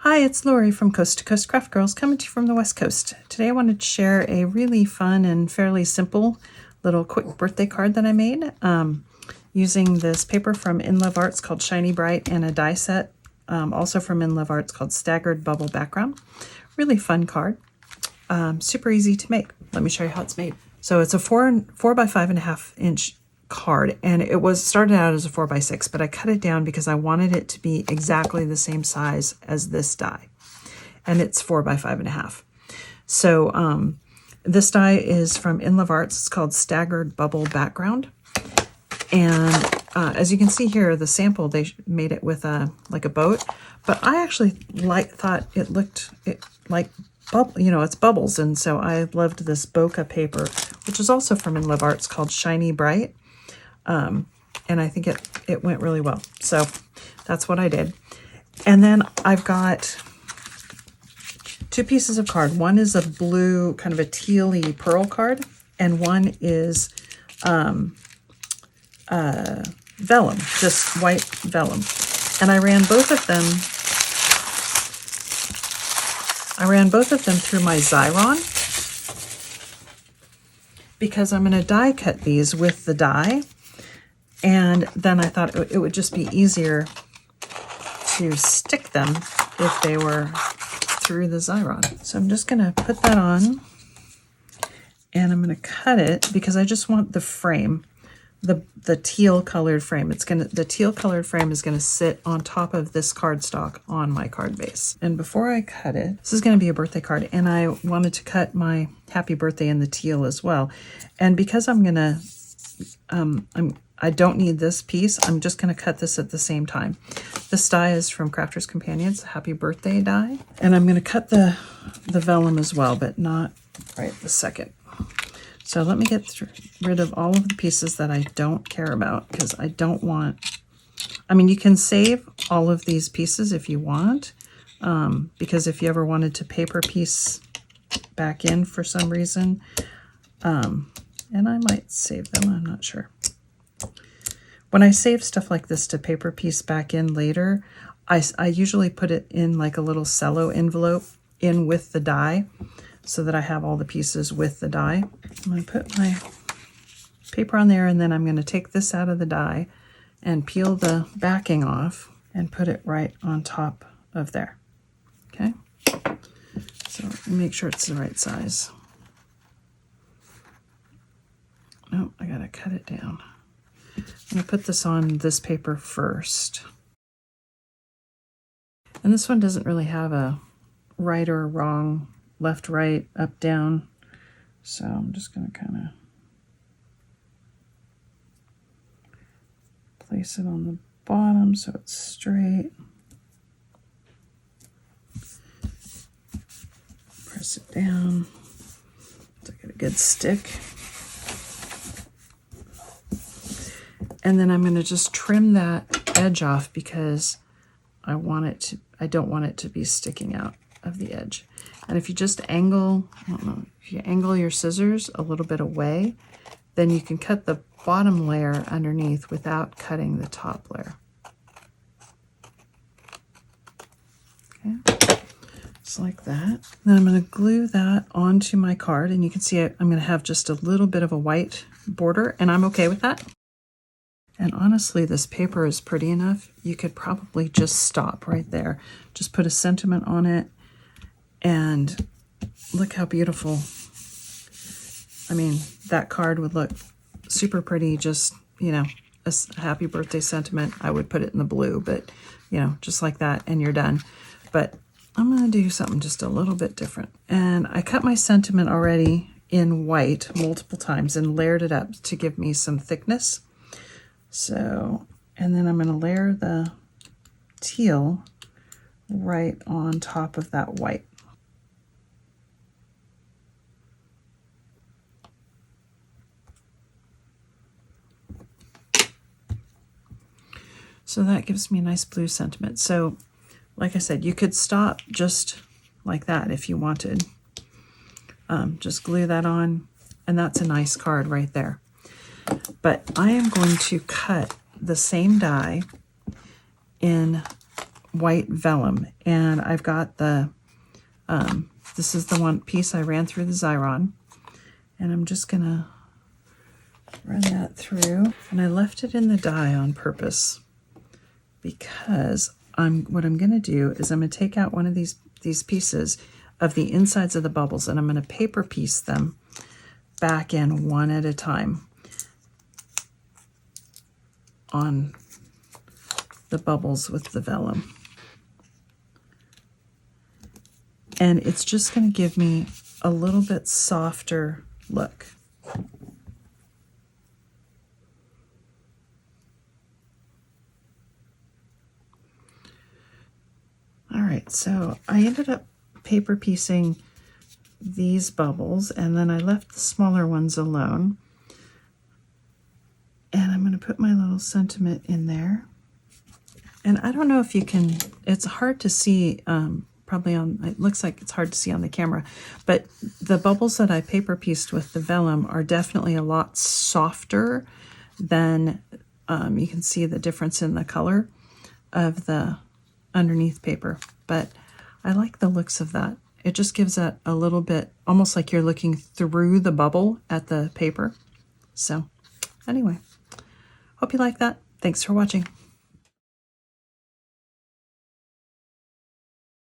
Hi, it's Lori from Coast to Coast Craft Girls, coming to you from the West Coast. Today I wanted to share a really fun and fairly simple little quick birthday card that I made using this paper from In Love Arts called Shiny Bright and a die set also from In Love Arts called Staggered Bubble Background. Really fun card, super easy to make. Let me show you how it's made. So it's a 4 by 5.5 inch card, and it was started out as a 4 by 6, but I cut it down because I wanted it to be exactly the same size as this die, and it's 4 by 5.5. So this die is from In Love Arts. It's called Staggered Bubble Background, and as you can see here, the sample, they made it with like a boat, but I actually thought it looked like bubble, it's bubbles, and so I loved this bokeh paper, which is also from In Love Arts, called Shiny Bright. And I think it went really well. So that's what I did. And then I've got 2 pieces of card. One is a blue, kind of a tealy pearl card, and one is vellum, just white vellum. And I ran both of them through my Xyron, because I'm going to die cut these with the die. And then I thought it would just be easier to stick them if they were through the Xyron. So I'm just going to put that on, and I'm going to cut it because I just want the frame, the teal colored frame. The teal colored frame is going to sit on top of this cardstock on my card base. And before I cut it, this is going to be a birthday card, and I wanted to cut my happy birthday in the teal as well. And because I'm going to, I don't need this piece, I'm just going to cut this at the same time. This die is from Crafter's Companions, Happy Birthday die. And I'm going to cut the vellum as well, but not right this second. So let me get rid of all of the pieces that I don't care about, because I don't want, you can save all of these pieces if you want, because if you ever wanted to paper piece back in for some reason, and I might save them, I'm not sure. When I save stuff like this to paper piece back in later, I usually put it in like a little cello envelope in with the die, so that I have all the pieces with the die. I'm going to put my paper on there, and then I'm going to take this out of the die and peel the backing off and put it right on top of there. Okay? So make sure it's the right size. Oh, I got to cut it down. I'm going to put this on this paper first. And this one doesn't really have a right or wrong, left, right, up, down. So I'm just going to kind of place it on the bottom so it's straight. Press it down to get a good stick. And then I'm going to just trim that edge off because I don't want it to be sticking out of the edge. And if you just angle, if you angle your scissors a little bit away, then you can cut the bottom layer underneath without cutting the top layer. Okay, just like that. Then I'm going to glue that onto my card, and you can see I'm going to have just a little bit of a white border, and I'm okay with that. And honestly, this paper is pretty enough. You could probably just stop right there. Just put a sentiment on it, and look how beautiful. That card would look super pretty, just, a happy birthday sentiment. I would put it in the blue, but, just like that, and you're done. But I'm going to do something just a little bit different. And I cut my sentiment already in white multiple times and layered it up to give me some thickness. So, and then I'm going to layer the teal right on top of that white. So that gives me a nice blue sentiment. So, like I said, you could stop just like that if you wanted. Just glue that on, and that's a nice card right there. But I am going to cut the same die in white vellum, and I've got the, this is the one piece I ran through the Xyron, and I'm just gonna run that through, and I left it in the die on purpose because what I'm gonna do is I'm gonna take out one of these pieces of the insides of the bubbles, and I'm gonna paper piece them back in one at a time on the bubbles with the vellum. And it's just going to give me a little bit softer look. All right, so I ended up paper piecing these bubbles, and then I left the smaller ones alone. And I'm going to put my little sentiment in there. And I don't know if you can, it's hard to see, probably on, it looks like it's hard to see on the camera, but the bubbles that I paper pieced with the vellum are definitely a lot softer than, you can see the difference in the color of the underneath paper. But I like the looks of that. It just gives it a little bit, almost like you're looking through the bubble at the paper. So anyway, hope you like that. Thanks for watching.